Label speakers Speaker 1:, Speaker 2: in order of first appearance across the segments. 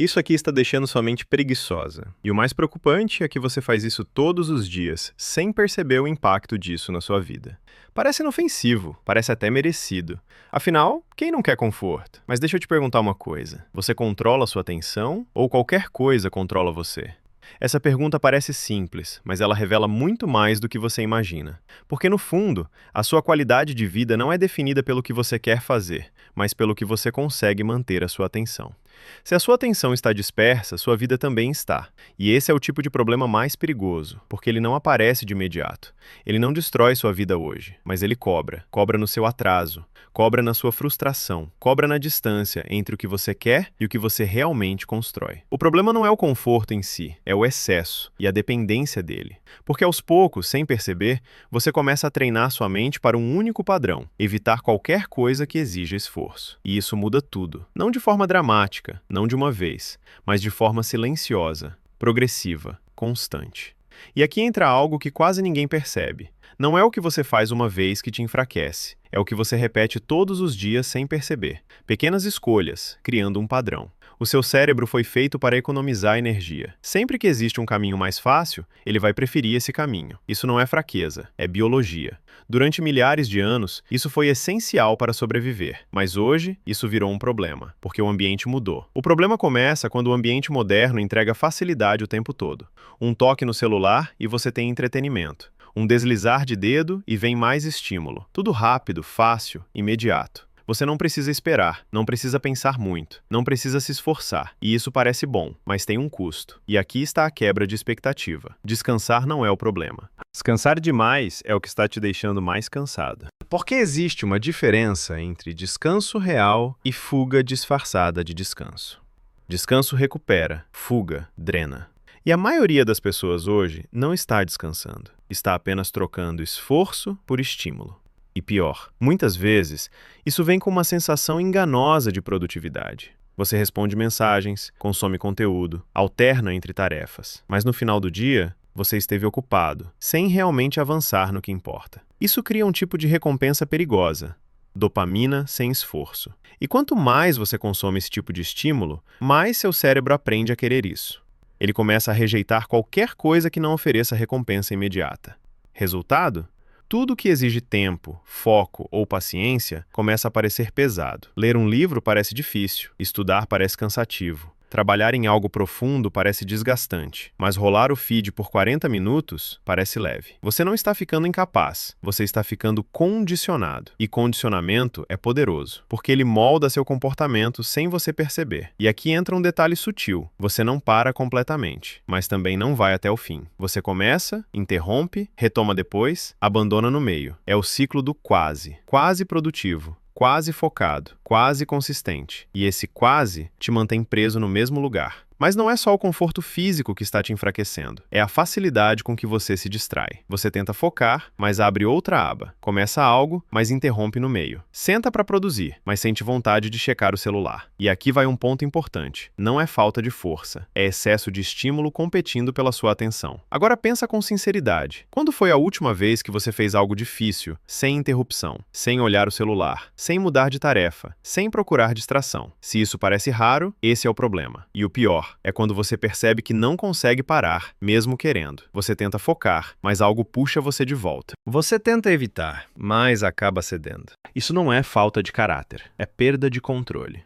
Speaker 1: Isso aqui está deixando sua mente preguiçosa. E o mais preocupante é que você faz isso todos os dias, sem perceber o impacto disso na sua vida. Parece inofensivo, parece até merecido. Afinal, quem não quer conforto? Mas deixa eu te perguntar uma coisa. Você controla sua atenção ou qualquer coisa controla você? Essa pergunta parece simples, mas ela revela muito mais do que você imagina. Porque, no fundo, a sua qualidade de vida não é definida pelo que você quer fazer, mas pelo que você consegue manter a sua atenção. Se a sua atenção está dispersa, sua vida também está. E esse é o tipo de problema mais perigoso, porque ele não aparece de imediato. Ele não destrói sua vida hoje, mas ele cobra. Cobra no seu atraso, cobra na sua frustração, cobra na distância entre o que você quer e o que você realmente constrói. O problema não é o conforto em si, é o excesso e a dependência dele. Porque aos poucos, sem perceber, você começa a treinar sua mente para um único padrão, evitar qualquer coisa que exija esforço. E isso muda tudo. Não de forma dramática, não de uma vez, mas de forma silenciosa, progressiva, constante. E aqui entra algo que quase ninguém percebe. Não é o que você faz uma vez que te enfraquece, é o que você repete todos os dias sem perceber. Pequenas escolhas, criando um padrão. O seu cérebro foi feito para economizar energia. Sempre que existe um caminho mais fácil, ele vai preferir esse caminho. Isso não é fraqueza, é biologia. Durante milhares de anos, isso foi essencial para sobreviver. Mas hoje, isso virou um problema, porque o ambiente mudou. O problema começa quando o ambiente moderno entrega facilidade o tempo todo. Um toque no celular e você tem entretenimento. Um deslizar de dedo e vem mais estímulo. Tudo rápido, fácil, imediato. Você não precisa esperar, não precisa pensar muito, não precisa se esforçar. E isso parece bom, mas tem um custo. E aqui está a quebra de expectativa. Descansar não é o problema. Descansar demais é o que está te deixando mais cansado. Porque existe uma diferença entre descanso real e fuga disfarçada de descanso. Descanso recupera, fuga drena. E a maioria das pessoas hoje não está descansando, está apenas trocando esforço por estímulo. E pior, muitas vezes, isso vem com uma sensação enganosa de produtividade. Você responde mensagens, consome conteúdo, alterna entre tarefas, mas no final do dia, você esteve ocupado, sem realmente avançar no que importa. Isso cria um tipo de recompensa perigosa. Dopamina sem esforço. E quanto mais você consome esse tipo de estímulo, mais seu cérebro aprende a querer isso. Ele começa a rejeitar qualquer coisa que não ofereça recompensa imediata. Resultado? Tudo que exige tempo, foco ou paciência começa a parecer pesado. Ler um livro parece difícil, estudar parece cansativo. Trabalhar em algo profundo parece desgastante, mas rolar o feed por 40 minutos parece leve. Você não está ficando incapaz, você está ficando condicionado. E condicionamento é poderoso, porque ele molda seu comportamento sem você perceber. E aqui entra um detalhe sutil: você não para completamente, mas também não vai até o fim. Você começa, interrompe, retoma depois, abandona no meio. É o ciclo do quase. Quase produtivo. Quase focado, quase consistente. E esse quase te mantém preso no mesmo lugar. Mas não é só o conforto físico que está te enfraquecendo. É a facilidade com que você se distrai. Você tenta focar, mas abre outra aba. Começa algo, mas interrompe no meio. Senta para produzir, mas sente vontade de checar o celular. E aqui vai um ponto importante. Não é falta de força. É excesso de estímulo competindo pela sua atenção. Agora pensa com sinceridade. Quando foi a última vez que você fez algo difícil, sem interrupção, sem olhar o celular, sem mudar de tarefa, sem procurar distração? Se isso parece raro, esse é o problema. E o pior é quando você percebe que não consegue parar, mesmo querendo. Você tenta focar, mas algo puxa você de volta. Você tenta evitar, mas acaba cedendo. Isso não é falta de caráter, é perda de controle.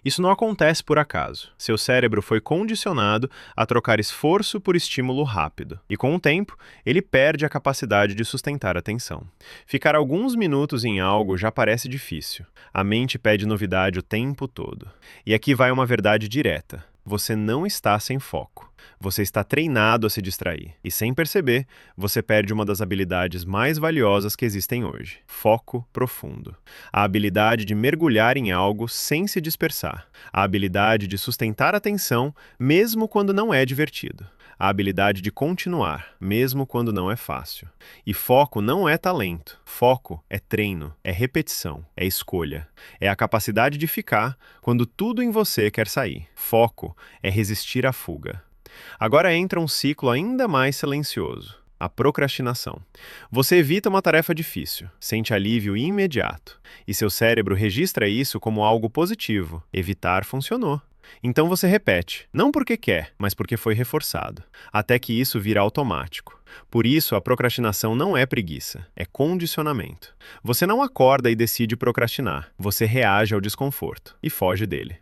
Speaker 1: Isso não acontece por acaso. Seu cérebro foi condicionado a trocar esforço por estímulo rápido. E com o tempo, ele perde a capacidade de sustentar a atenção. Ficar alguns minutos em algo já parece difícil. A mente pede novidade o tempo todo. E aqui vai uma verdade direta. Você não está sem foco. Você está treinado a se distrair. E sem perceber, você perde uma das habilidades mais valiosas que existem hoje: foco profundo. A habilidade de mergulhar em algo sem se dispersar. A habilidade de sustentar a atenção, mesmo quando não é divertido. A habilidade de continuar, mesmo quando não é fácil. E foco não é talento. Foco é treino, é repetição, é escolha. É a capacidade de ficar quando tudo em você quer sair. Foco é resistir à fuga. Agora entra um ciclo ainda mais silencioso: a procrastinação. Você evita uma tarefa difícil, sente alívio imediato, e seu cérebro registra isso como algo positivo. Evitar funcionou. Então você repete, não porque quer, mas porque foi reforçado, até que isso vira automático. Por isso, a procrastinação não é preguiça, é condicionamento. Você não acorda e decide procrastinar, você reage ao desconforto e foge dele.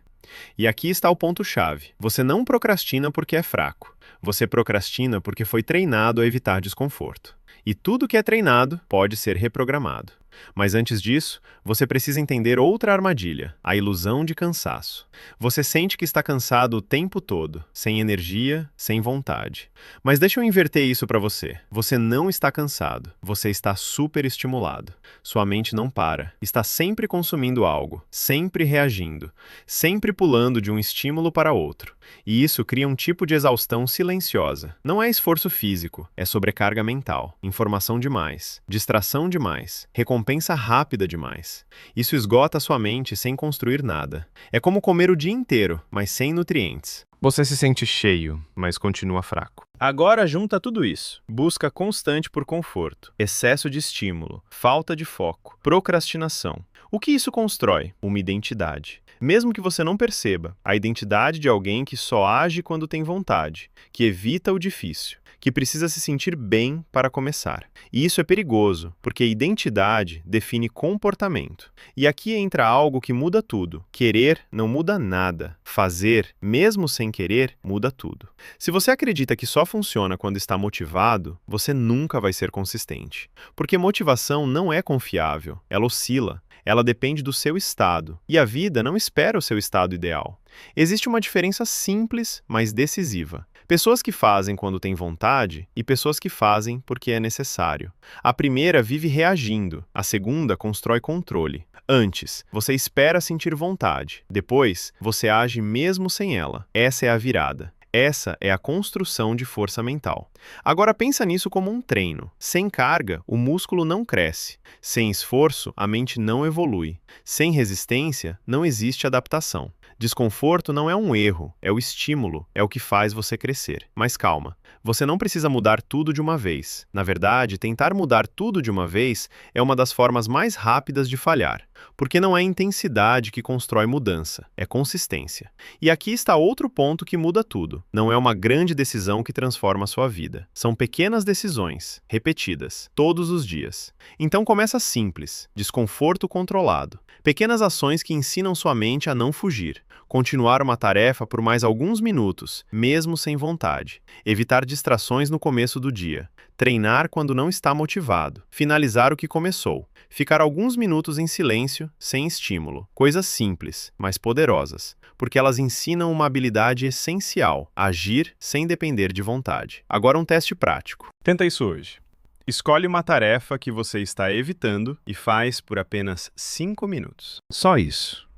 Speaker 1: E aqui está o ponto-chave. Você não procrastina porque é fraco. Você procrastina porque foi treinado a evitar desconforto. E tudo que é treinado pode ser reprogramado. Mas antes disso, você precisa entender outra armadilha, a ilusão de cansaço. Você sente que está cansado o tempo todo, sem energia, sem vontade. Mas deixa eu inverter isso para você. Você não está cansado, você está superestimulado. Sua mente não para, está sempre consumindo algo, sempre reagindo, sempre pulando de um estímulo para outro. E isso cria um tipo de exaustão silenciosa. Não é esforço físico, é sobrecarga mental, informação demais, distração demais, recompensa rápida demais. Isso esgota sua mente sem construir nada. É como comer o dia inteiro, mas sem nutrientes.
Speaker 2: Você se sente cheio, mas continua fraco.
Speaker 1: Agora junta tudo isso. Busca constante por conforto, excesso de estímulo, falta de foco, procrastinação. O que isso constrói? Uma identidade. Mesmo que você não perceba, a identidade de alguém que só age quando tem vontade, que evita o difícil, que precisa se sentir bem para começar. E isso é perigoso, porque identidade define comportamento. E aqui entra algo que muda tudo. Querer não muda nada. Fazer, mesmo sem querer, muda tudo. Se você acredita que só funciona quando está motivado, você nunca vai ser consistente. Porque motivação não é confiável, ela oscila. Ela depende do seu estado, e a vida não espera o seu estado ideal. Existe uma diferença simples, mas decisiva. Pessoas que fazem quando têm vontade e pessoas que fazem porque é necessário. A primeira vive reagindo, a segunda constrói controle. Antes, você espera sentir vontade. Depois, você age mesmo sem ela. Essa é a virada. Essa é a construção de força mental. Agora pensa nisso como um treino. Sem carga, o músculo não cresce. Sem esforço, a mente não evolui. Sem resistência, não existe adaptação. Desconforto não é um erro, é o estímulo, é o que faz você crescer. Mas calma, você não precisa mudar tudo de uma vez. Na verdade, tentar mudar tudo de uma vez é uma das formas mais rápidas de falhar, porque não é intensidade que constrói mudança, é consistência. E aqui está outro ponto que muda tudo. Não é uma grande decisão que transforma a sua vida. São pequenas decisões, repetidas, todos os dias. Então começa simples, desconforto controlado. Pequenas ações que ensinam sua mente a não fugir. Continuar uma tarefa por mais alguns minutos, mesmo sem vontade. Evitar distrações no começo do dia. Treinar quando não está motivado. Finalizar o que começou. Ficar alguns minutos em silêncio, sem estímulo. Coisas simples, mas poderosas, porque elas ensinam uma habilidade essencial: agir sem depender de vontade. Agora um teste prático.
Speaker 2: Tenta isso hoje.
Speaker 1: Escolhe uma tarefa que você está evitando e faz por apenas 5 minutos.
Speaker 2: Só isso.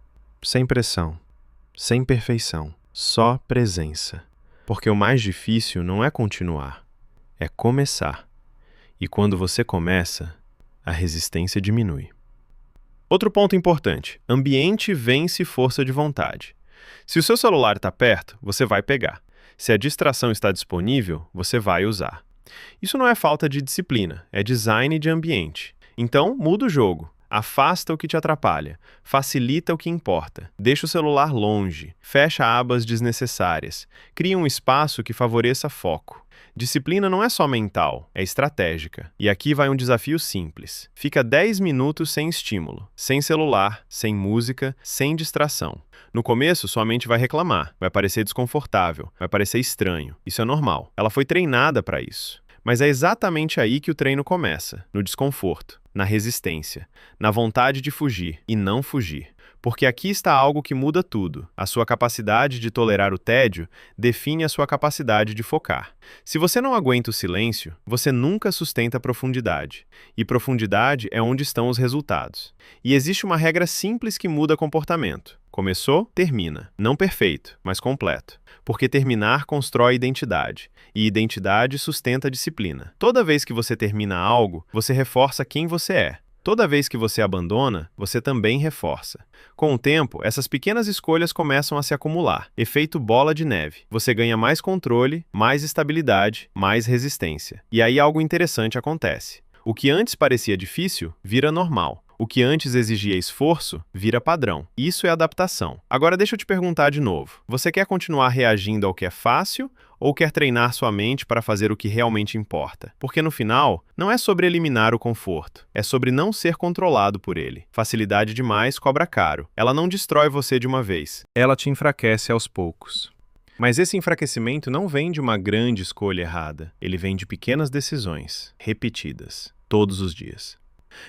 Speaker 2: Sem pressão. Sem perfeição. Só presença.
Speaker 1: Porque o mais difícil não é continuar, é começar. E quando você começa, a resistência diminui. Outro ponto importante: ambiente vence força de vontade. Se o seu celular está perto, você vai pegar. Se a distração está disponível, você vai usar. Isso não é falta de disciplina, é design de ambiente. Então, muda o jogo. Afasta o que te atrapalha, facilita o que importa, deixa o celular longe, fecha abas desnecessárias, cria um espaço que favoreça foco. Disciplina não é só mental, é estratégica. E aqui vai um desafio simples. Fica 10 minutos sem estímulo, sem celular, sem música, sem distração. No começo, sua mente vai reclamar, vai parecer desconfortável, vai parecer estranho. Isso é normal. Ela foi treinada para isso. Mas é exatamente aí que o treino começa, no desconforto, na resistência, na vontade de fugir e não fugir. Porque aqui está algo que muda tudo. A sua capacidade de tolerar o tédio define a sua capacidade de focar. Se você não aguenta o silêncio, você nunca sustenta profundidade. E profundidade é onde estão os resultados. E existe uma regra simples que muda comportamento. Começou, termina. Não perfeito, mas completo. Porque terminar constrói identidade. E identidade sustenta a disciplina. Toda vez que você termina algo, você reforça quem você é. Toda vez que você abandona, você também reforça. Com o tempo, essas pequenas escolhas começam a se acumular. Efeito bola de neve. Você ganha mais controle, mais estabilidade, mais resistência. E aí algo interessante acontece. O que antes parecia difícil, vira normal. O que antes exigia esforço vira padrão. Isso é adaptação. Agora deixa eu te perguntar de novo. Você quer continuar reagindo ao que é fácil ou quer treinar sua mente para fazer o que realmente importa? Porque no final, não é sobre eliminar o conforto, é sobre não ser controlado por ele. Facilidade demais cobra caro. Ela não destrói você de uma vez.
Speaker 2: Ela te enfraquece aos poucos. Mas esse enfraquecimento não vem de uma grande escolha errada. Ele vem de pequenas decisões, repetidas, todos os dias.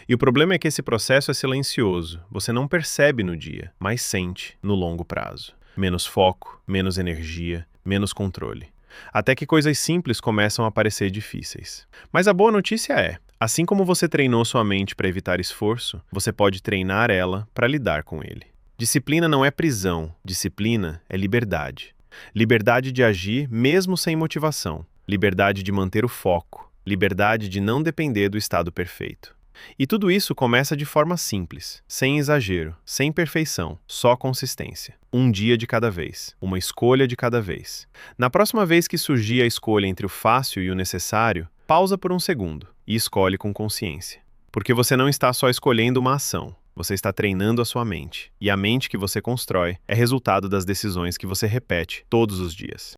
Speaker 2: E o problema é que esse processo é silencioso. Você não percebe no dia, mas sente no longo prazo. Menos foco, menos energia, menos controle. Até que coisas simples começam a parecer difíceis. Mas a boa notícia é, assim como você treinou sua mente para evitar esforço, você pode treinar ela para lidar com ele. Disciplina não é prisão, disciplina é liberdade. Liberdade de agir mesmo sem motivação. Liberdade de manter o foco. Liberdade de não depender do estado perfeito. E tudo isso começa de forma simples, sem exagero, sem perfeição, só consistência. Um dia de cada vez, uma escolha de cada vez. Na próxima vez que surgir a escolha entre o fácil e o necessário, pausa por um segundo e escolhe com consciência. Porque você não está só escolhendo uma ação, você está treinando a sua mente. E a mente que você constrói é resultado das decisões que você repete todos os dias.